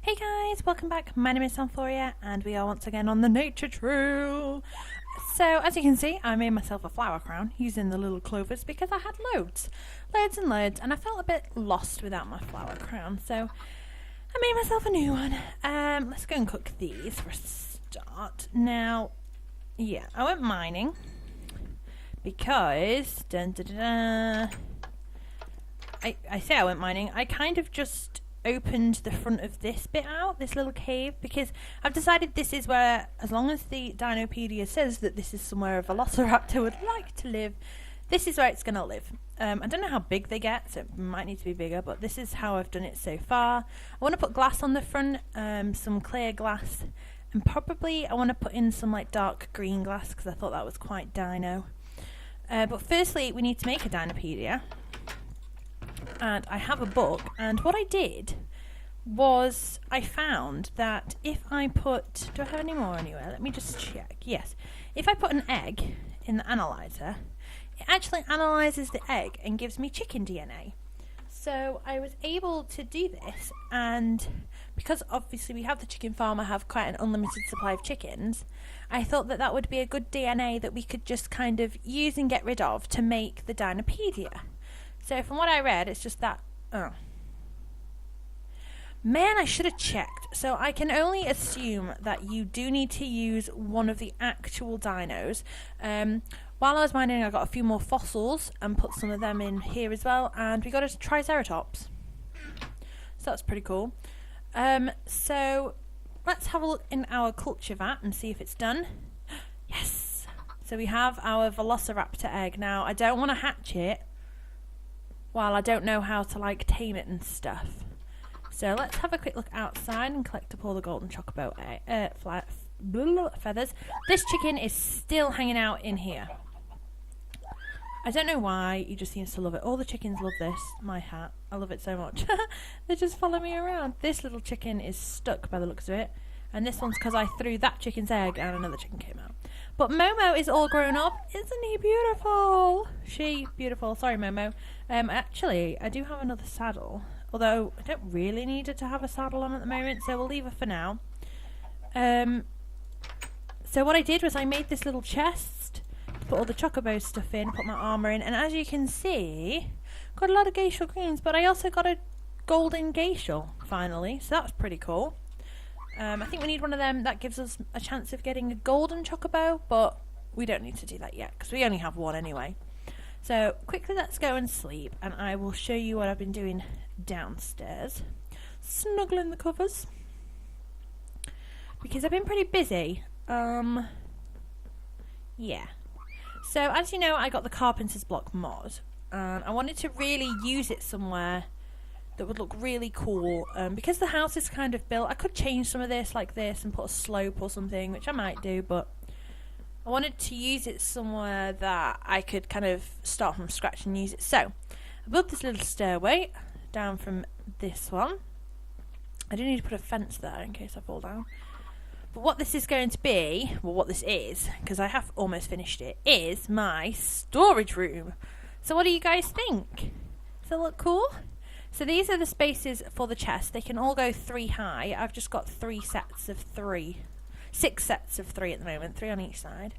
Hey guys, welcome back. My name is Samphorea and we are once again on the nature trail. So as you can see, I made myself a flower crown using the little clovers because I had loads and loads, and I felt a bit lost without my flower crown. So I made myself a new one. Let's go and cook these for a start. Now, yeah, I went mining because I say I went mining. I kind of just opened the front of this bit out, this little cave, because I've decided this is where, as long as the Dinopedia says that this is somewhere a velociraptor would like to live, this is where it's going to live. I don't know how big they get, so it might need to be bigger, but this is how I've done it so far. I want to put glass on the front, some clear glass, and probably I want to put in some like dark green glass because I thought that was quite dino. But firstly, we need to make a Dinopedia. And I have a book, and what I did was I found that if I put, do I have any more anywhere? Let me just check. Yes, if I put an egg in the analyzer, it actually analyzes the egg and gives me chicken DNA. So I was able to do this, and because obviously we have the chicken farm, I have quite an unlimited supply of chickens, I thought that that would be a good DNA that we could just kind of use and get rid of to make the Dinopedia. So from what I read, it's just that... Oh. Man, I should have checked. So I can only assume that you do need to use one of the actual dinos. While I was mining, I got a few more fossils and put some of them in here as well. And we got a Triceratops. So that's pretty cool. So let's have a look in our culture vat and see if it's done. Yes! So we have our Velociraptor egg. Now, I don't want to hatch it while I don't know how to like tame it and stuff. So let's have a quick look outside and collect up all the golden chocobo feathers. This chicken is still hanging out in here. I don't know why, he just seems to love it. All the chickens love this, my hat. I love it so much. They just follow me around. This little chicken is stuck by the looks of it. And this one's because I threw that chicken's egg and another chicken came out. But Momo is all grown up. Isn't he beautiful? She beautiful. Sorry, Momo. Actually, I do have another saddle. Although, I don't really need her to have a saddle on at the moment, so we'll leave her for now. So what I did was I made this little chest to put all the chocobo stuff in, put my armour in, and as you can see, got a lot of geishal greens, but I also got a golden geishal, finally, so that's pretty cool. I think we need one of them. That gives us a chance of getting a golden chocobo, but we don't need to do that yet because we only have one anyway. So quickly let's go and sleep, and I will show you what I've been doing downstairs. Snuggling the covers because I've been pretty busy. Yeah. So as you know, I got the Carpenter's block mod, and I wanted to really use it somewhere that would look really cool. Because the house is kind of built, I could change some of this like this and put a slope or something, which I might do, but I wanted to use it somewhere that I could kind of start from scratch and use it. So I built this little stairway down from this one. I do need to put a fence there in case I fall down. But what this is going to be, well, what this is, because I have almost finished it, is my storage room. So what do you guys think? Does it look cool? So these are the spaces for the chest. They can all go 3 high. I've just got 6 sets of 3 at the moment, 3 on each side.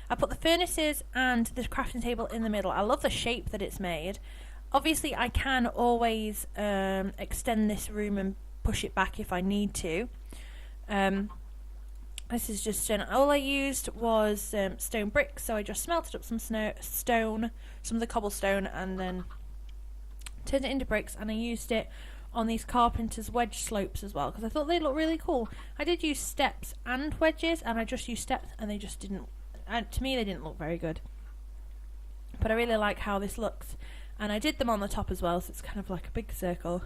I put the furnaces and the crafting table in the middle. I love the shape that it's made. Obviously, I can always extend this room and push it back if I need to. This is just stone. All I used was stone bricks, so I just smelted up some stone, some of the cobblestone, and then turned it into bricks, and I used it on these Carpenter's wedge slopes as well because I thought they looked really cool. I did use steps and wedges, and I just used steps, and they just didn't, to me they didn't look very good. But I really like how this looks, and I did them on the top as well, so it's kind of like a big circle.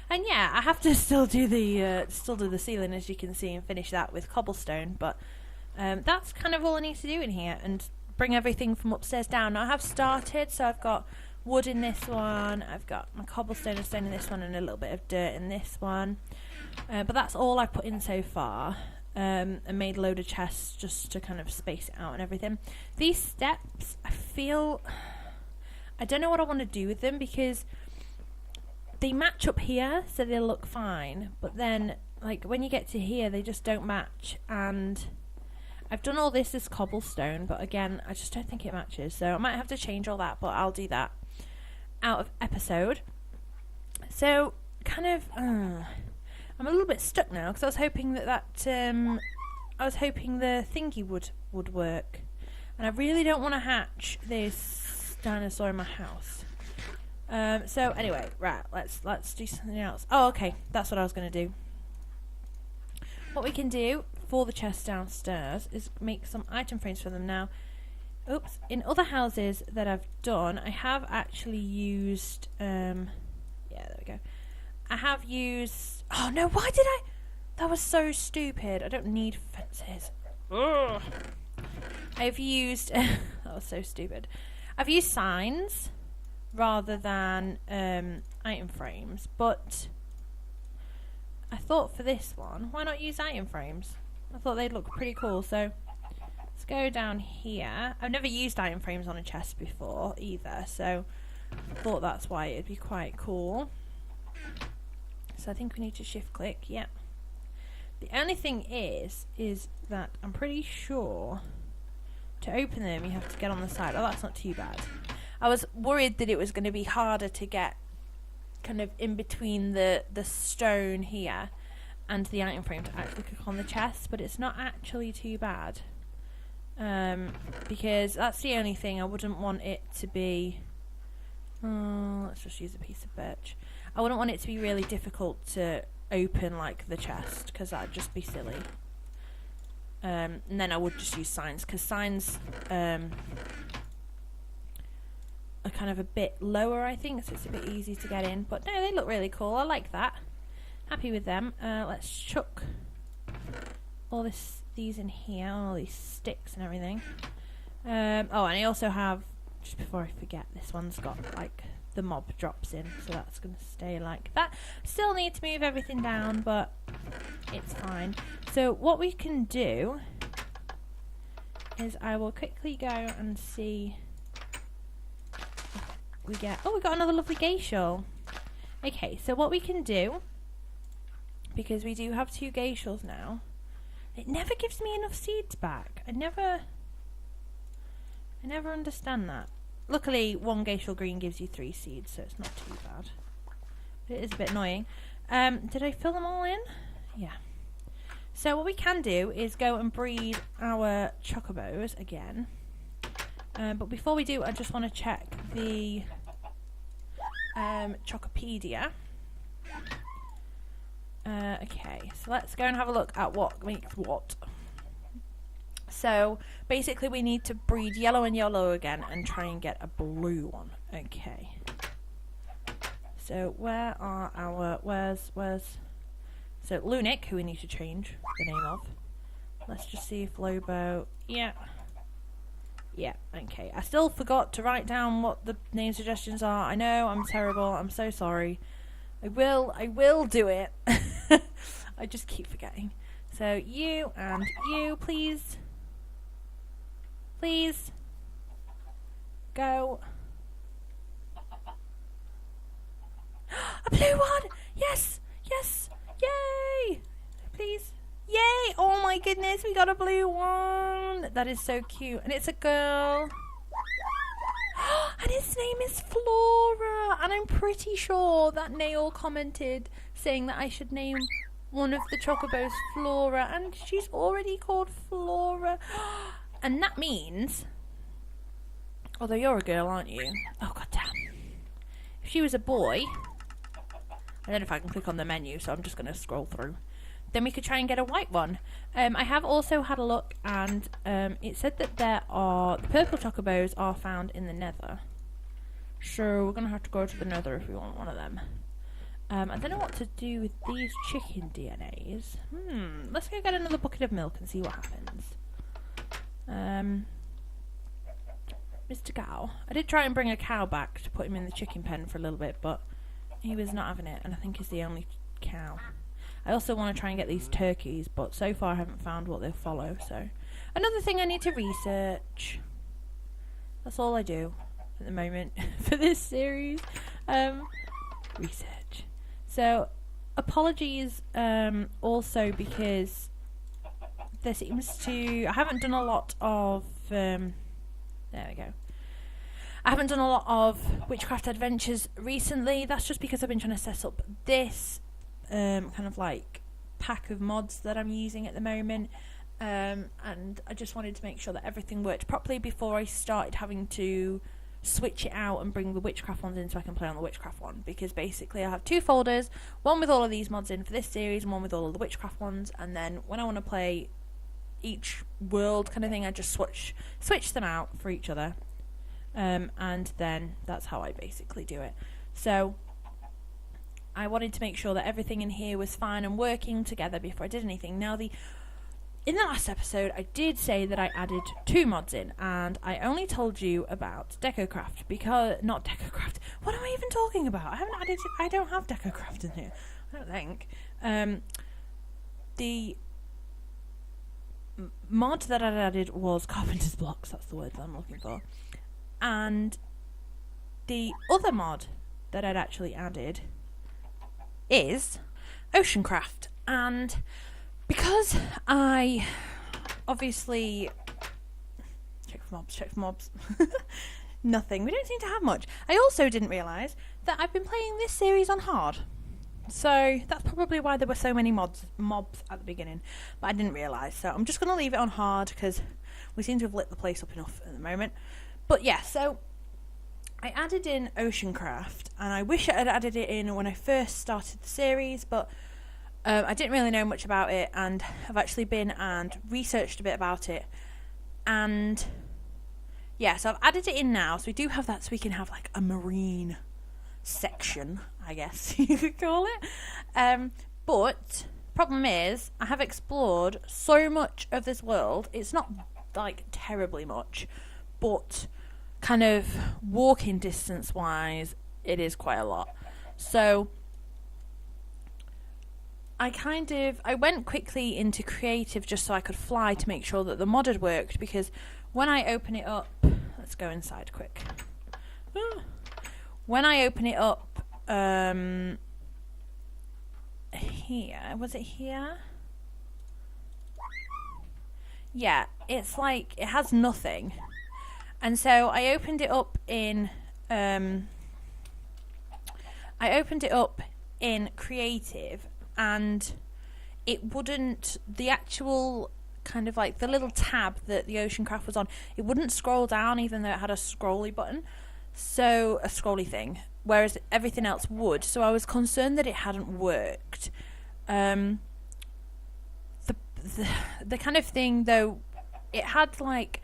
And yeah, I have to still do the ceiling, as you can see, and finish that with cobblestone. But that's kind of all I need to do in here, and bring everything from upstairs down. Now I have started, so I've got wood in this one, I've got my cobblestone and stone in this one, and a little bit of dirt in this one. But that's all I've put in so far. And made a load of chests just to kind of space it out and everything. These steps, I don't know what I want to do with them because they match up here, so they look fine. But then like when you get to here, they just don't match. And I've done all this as cobblestone, but again, I just don't think it matches. So I might have to change all that, but I'll do that out of episode. So kind of, I'm a little bit stuck now because I was hoping that I was hoping the thingy would work, and I really don't want to hatch this dinosaur in my house. So anyway, right, let's do something else. Oh, okay, that's what I was going to do. What we can do for the chest downstairs is make some item frames for them. Now, oops, in other houses that I've done, I have actually used, yeah, there we go. I have used, oh no, why did I? That was so stupid. I don't need fences. Ugh. I've used, that was so stupid. I've used signs rather than item frames, but I thought for this one, why not use item frames? I thought they'd look pretty cool, so let's go down here. I've never used item frames on a chest before either, so I thought that's why it'd be quite cool. So I think we need to shift click, yeah. The only thing is that I'm pretty sure to open them you have to get on the side. Oh, that's not too bad. I was worried that it was going to be harder to get kind of in between the stone here and the item frame to actually click on the chest, but it's not actually too bad. Because that's the only thing. I wouldn't want it to be, let's just use a piece of birch. I wouldn't want it to be really difficult to open like the chest, because that'd just be silly. And then I would just use signs, because signs are kind of a bit lower, I think, so it's a bit easy to get in. But no, they look really cool. I like that. Happy with them. Let's chuck all these in here, all these sticks and everything. Oh, and I also have, just before I forget, this one's got like the mob drops in, so that's going to stay like that. Still need to move everything down, but it's fine. So what we can do is I will quickly go and see if we get, oh, we got another lovely geishal. Okay, so what we can do, because we do have 2 geishals now, it never gives me enough seeds back. I never understand that. Luckily, 1 geishal green gives you 3 seeds, so it's not too bad. But it is a bit annoying. Did I fill them all in? Yeah. So what we can do is go and breed our chocobos again. But before we do, I just want to check the Chocopedia. Okay, so let's go and have a look at what makes what. So basically we need to breed yellow and yellow again and try and get a blue one. Okay. So where are our, where's, so Lunic, who we need to change the name of. Let's just see if Lobo, yeah, okay. I still forgot to write down what the name suggestions are. I know, I'm terrible, I'm so sorry. I will do it. I just keep forgetting. So you and you, please. Please. Go. A blue one! Yes! Yes! Yay! Please. Yay! Oh my goodness, we got a blue one! That is so cute. And it's a girl. And his name is Flora! And I'm pretty sure that Nail commented saying that I should name one of the chocobos Flora. And she's already called Flora. And that means, although you're a girl, aren't you? Oh, goddamn. If she was a boy, I don't know if I can click on the menu, so I'm just going to scroll through. Then we could try and get a white one. I have also had a look, and it said that the purple chocobos are found in the nether. So we're going to have to go to the nether if we want one of them. I don't know what to do with these chicken DNAs. Let's go get another bucket of milk and see what happens. Mr. Cow. I did try and bring a cow back to put him in the chicken pen for a little bit, but he was not having it, and I think he's the only cow. I also want to try and get these turkeys, but so far I haven't found what they'll follow, so. Another thing I need to research. That's all I do at the moment for this series. Research. So, apologies also because there seems to... I haven't done a lot of... there we go. I haven't done a lot of Witchcraft Adventures recently. That's just because I've been trying to set up this kind of like pack of mods that I'm using at the moment. And I just wanted to make sure that everything worked properly before I started having to switch it out and bring the Witchcraft ones in so I can play on the Witchcraft one, because basically I have 2 folders, one with all of these mods in for this series and one with all of the Witchcraft ones, and then when I want to play each world kind of thing, I just switch them out for each other, and then that's how I basically do it. So I wanted to make sure that everything in here was fine and working together before I did anything. Now, in the last episode, I did say that I added 2 mods in, and I only told you about chococraft because... Not chococraft. What am I even talking about? I don't have chococraft in here. I don't think. The mod that I'd added was Carpenter's blocks. That's the word that I'm looking for. And the other mod that I'd actually added is oceancraft. And... because I obviously check for mobs, nothing. We don't seem to have much. I also didn't realise that I've been playing this series on hard, so that's probably why there were so many mobs at the beginning. But I didn't realise, so I'm just going to leave it on hard because we seem to have lit the place up enough at the moment. But yeah, so I added in oceancraft, and I wish I had added it in when I first started the series, but I didn't really know much about it, and I've actually been and researched a bit about it, and yeah, so I've added it in now, so we do have that, so we can have like a marine section, I guess you could call it. But problem is, I have explored so much of this world. It's not like terribly much, but kind of walking distance wise, it is quite a lot. So I went quickly into creative just so I could fly to make sure that the mod had worked, because when I open it up, let's go inside quick. When I open it up, here, was it here? Yeah, it's like, it has nothing. And so I opened it up in, creative, and it wouldn't, the actual kind of like the little tab that the oceancraft was on, it wouldn't scroll down even though it had a scrolly button, so a scrolly thing, whereas everything else would. So I was concerned that it hadn't worked. The kind of thing though, it had like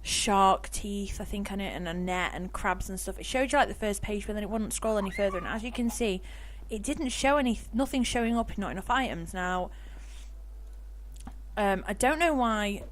shark teeth I think on it, and a net and crabs and stuff. It showed you like the first page, but then it wouldn't scroll any further, and as you can see, it didn't show nothing showing up in not enough items. Now, I don't know why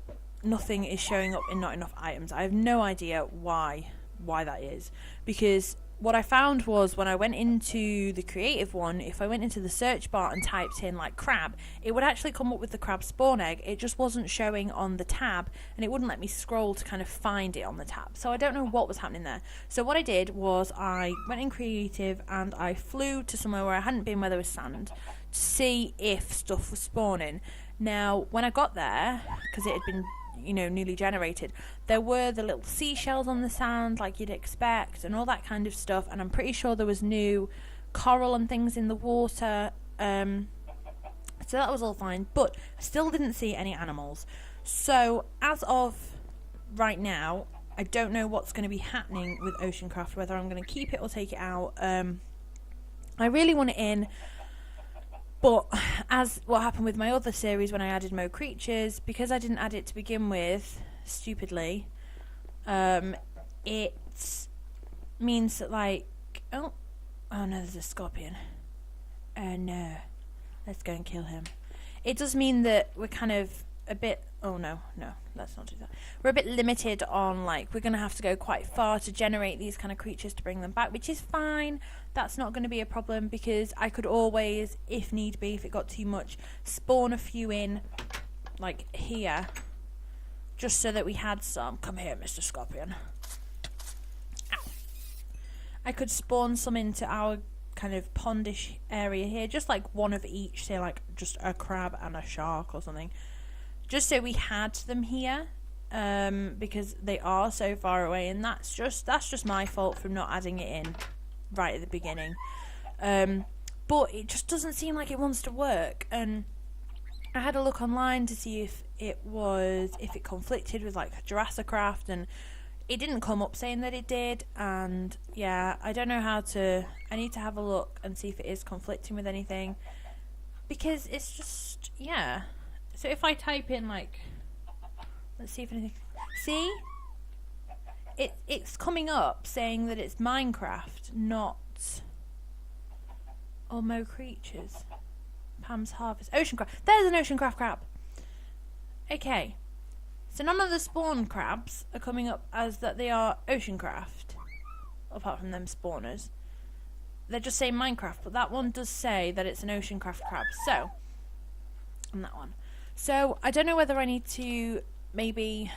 nothing is showing up in not enough items. I have no idea why that is, because what I found was when I went into the creative one, if I went into the search bar and typed in like crab, it would actually come up with the crab spawn egg. It just wasn't showing on the tab, and it wouldn't let me scroll to kind of find it on the tab. So I don't know what was happening there. So what I did was I went in creative and I flew to somewhere where I hadn't been, where there was sand, to see if stuff was spawning. Now when I got there, because it had been newly generated, there were the little seashells on the sand like you'd expect and all that kind of stuff, and I'm pretty sure there was new coral and things in the water, so that was all fine, but I still didn't see any animals. So as of right now, I don't know what's going to be happening with oceancraft, whether I'm going to keep it or take it out. I really want it in, but as what happened with my other series when I added Mo Creatures, because I didn't add it to begin with, stupidly, it means that like, oh no, there's a scorpion. No, let's go and kill him. It does mean that we're kind of a bit, oh no, let's not do that. We're a bit limited on, like, we're going to have to go quite far to generate these kind of creatures to bring them back, which is fine. That's not going to be a problem, because I could always, if need be, if it got too much, spawn a few in, like here, just so that we had some. Come here, Mr. Scorpion. Ow. I could spawn some into our kind of pondish area here, just like one of each, say like just a crab and a shark or something, just so we had them here, because they are so far away, and that's just my fault from not adding it in right at the beginning. But it just doesn't seem like it wants to work, and I had a look online to see if it conflicted with like Jurrassicraft, and it didn't come up saying that it did. And yeah, I don't know how to. I need to have a look and see if it is conflicting with anything, because it's just, yeah. So if I type in like, let's see if anything. See, it's coming up saying that it's Minecraft, not Mo Creatures. Pam's Harvest. Oceancraft. There's an oceancraft crab. Okay. So none of the spawn crabs are coming up as that they are oceancraft, apart from them spawners. They're just saying Minecraft, but that one does say that it's an oceancraft crab. So, and that one. So I don't know whether I need to maybe.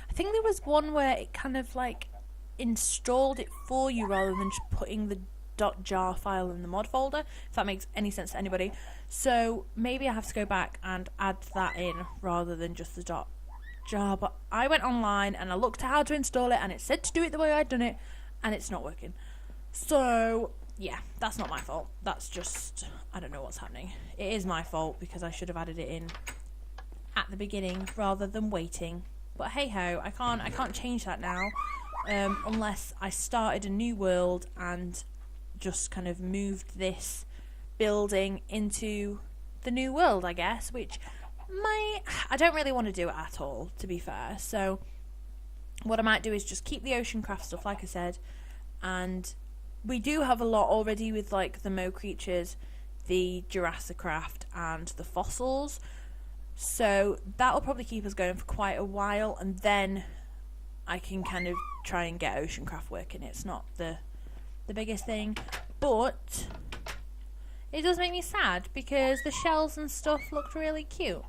I think there was one where it kind of like installed it for you rather than just putting the .jar file in the mod folder, if that makes any sense to anybody. So maybe I have to go back and add that in rather than just the .jar. But I went online and I looked at how to install it, and it said to do it the way I'd done it, and it's not working. So yeah, that's not my fault. That's just, I don't know what's happening. It is my fault because I should have added it in at the beginning rather than waiting. But hey ho, I can't change that now, unless I started a new world and just kind of moved this building into the new world, I guess, which I don't really want to do it at all, to be fair. So what I might do is just keep the oceancraft stuff, like I said, and we do have a lot already with like the Mo Creatures, the Jurrassicraft, and the fossils, so that'll probably keep us going for quite a while, and then I can kind of try and get oceancraft working. It's not the biggest thing, but it does make me sad because the shells and stuff looked really cute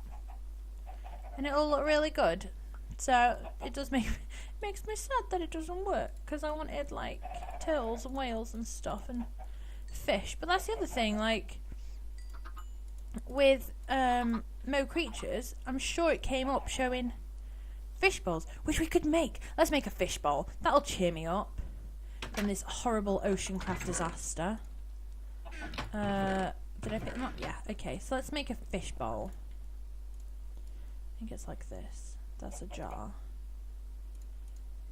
and it'll look really good. So it does makes me sad that it doesn't work, because I wanted like turtles and whales and stuff and fish. But that's the other thing, like with Mo Creatures, I'm sure it came up showing fish bowls, which we could make. Let's make a fish bowl. That'll cheer me up from this horrible oceancraft disaster. Did I pick them up? Yeah, okay, so let's make a fish bowl. I think it's like this. That's a jar.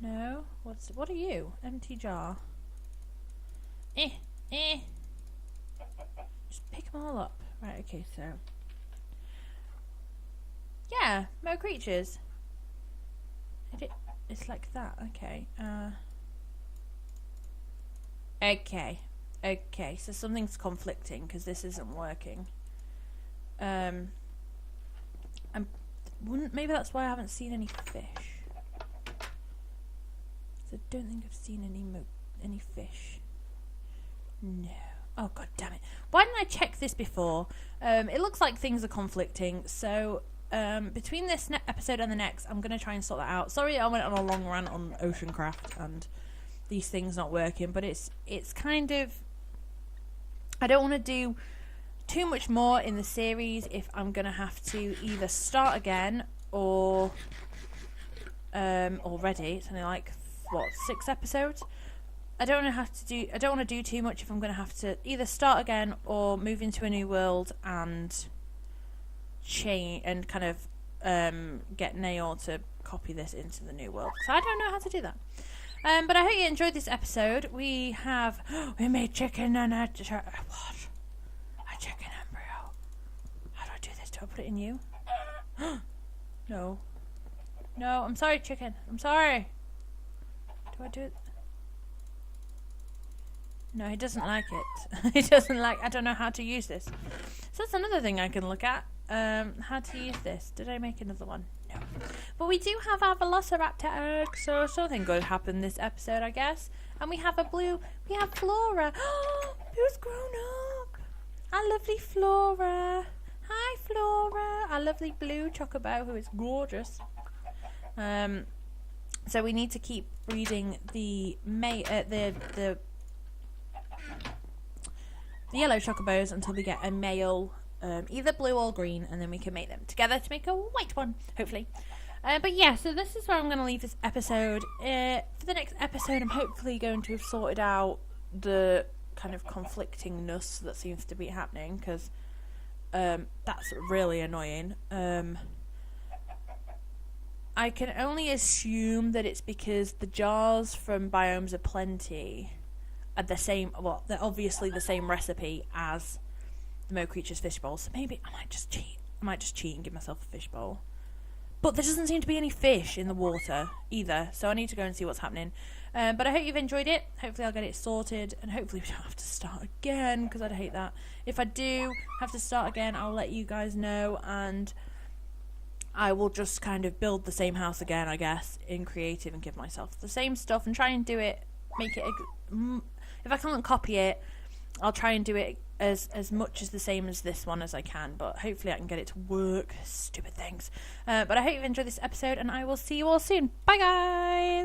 No? What are you? Empty jar. Just pick them all up. Right, okay, so. Yeah, Mo Creatures. It's like that, okay. Okay, so something's conflicting because this isn't working. Maybe that's why I haven't seen any fish. So I don't think I've seen any fish. No. Oh god damn it! Why didn't I check this before? It looks like things are conflicting. So between this episode and the next, I'm gonna try and sort that out. Sorry, I went on a long rant on oceancraft and these things not working, but it's kind of, I don't want to do too much more in the series if I'm gonna have to either start again or already it's only like what, 6 episodes. I don't want to do too much if I'm gonna have to either start again or move into a new world and change and kind of get Nail to copy this into the new world, so I don't know how to do that. But I hope you enjoyed this episode. We made chicken and a chicken embryo. How do I do this? Do I put it in you? No, I'm sorry, chicken. I'm sorry. Do I do it? No, he doesn't like it. He doesn't like. I don't know how to use this. So that's another thing I can look at. How to use this. Did I make another one? No. But we do have our velociraptor egg, so something good happened this episode, I guess. And we have Flora. Who's grown up? Our lovely Flora. Hi, Flora. Our lovely blue chocobo, who is gorgeous. So we need to keep breeding the the yellow chocobos until we get a male, either blue or green, and then we can mate them together to make a white one, hopefully. But yeah, so this is where I'm going to leave this episode. For the next episode, I'm hopefully going to have sorted out the kind of conflictingness that seems to be happening, because that's really annoying. I can only assume that it's because the jars from Biomes of Plenty are the same, well, they're obviously the same recipe as the Mo Creatures fishbowl, so maybe I might just cheat and give myself a fishbowl. But there doesn't seem to be any fish in the water either, so I need to go and see what's happening. But I hope you've enjoyed it. Hopefully I'll get it sorted, and hopefully we don't have to start again, because I'd hate that. If I do have to start again, I'll let you guys know, and I will just kind of build the same house again, I guess, in creative, and give myself the same stuff and try and do it, make it, if I can't copy it, I'll try and do it as much as the same as this one as I can, but hopefully I can get it to work. Stupid things. But I hope you've enjoyed this episode, and I will see you all soon. Bye, guys!